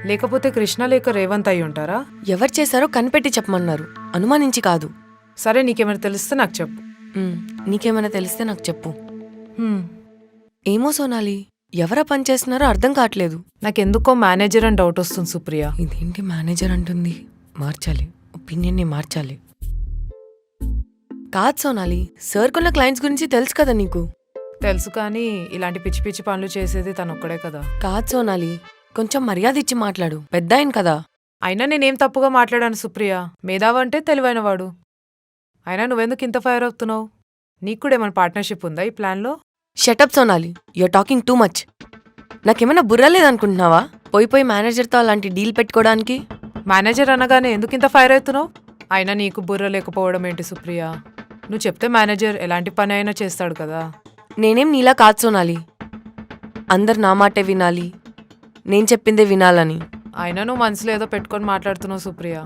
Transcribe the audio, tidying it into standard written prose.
లేకపోతే కృష్ణ లేక రేవంత్ అయి ఉంటారా? ఎవరు చేశారో కనిపెట్టి చెప్పమన్నారు, అనుమానించి కాదు. సరే, నీకేమైనా తెలిస్తే నాకు చెప్పు. నీకేమైనా తెలిస్తే నాకు చెప్పు. హ్మ్. ఏమో సోనాలి, ఎవరా పని చేస్తున్నారో అర్థం కావట్లేదు. నాకెందుకో మేనేజర్ అని డౌట్ వస్తుంది సుప్రియ. ఇదేంటి మేనేజర్ అంటుంది? మార్చాలి, ఒపీనియన్ని మార్చాలి. కాదు సోనాలి, సార్ కొన్న క్లయింట్స్ గురించి తెలుసు కదా నీకు. తెలుసు, కానీ ఇలాంటి పిచ్చి పిచ్చి పనులు చేసేది తనొక్కడే కదా. కాదు సోనాలి, కొంచెం మర్యాద ఇచ్చి మాట్లాడు, పెద్ద ఆయన కదా. అయినా నేనేం తప్పుగా మాట్లాడాను సుప్రియ? మేధావంటే తెలివైనవాడు. అయినా నువ్వెందుకు ఇంత ఫైర్ అవుతున్నావు? నీకు కూడా ఏమైనా పార్ట్నర్షిప్ ఉందా ఈ ప్లాన్లో? Shut up Sonali, you're talking too much. నాకేమైనా బుర్ర లేదనుకుంటున్నావా పోయి మేనేజర్తో అలాంటి డీల్ పెట్టుకోవడానికి? మేనేజర్ అనగానే ఎందుకు ఇంత ఫైర్ అవుతున్నావు? అయినా నీకు బుర్ర లేకపోవడం ఏంటి సుప్రియ? నువ్వు చెప్తే మేనేజర్ ఎలాంటి పని అయినా చేస్తాడు కదా. నేనేం నీలా కాదు సోనాలి, అందరు నా మాటే వినాలి, నేను చెప్పిందే వినాలని. అయినా నువ్వు మనసులో ఏదో పెట్టుకొని మాట్లాడుతున్నావు సుప్రియ.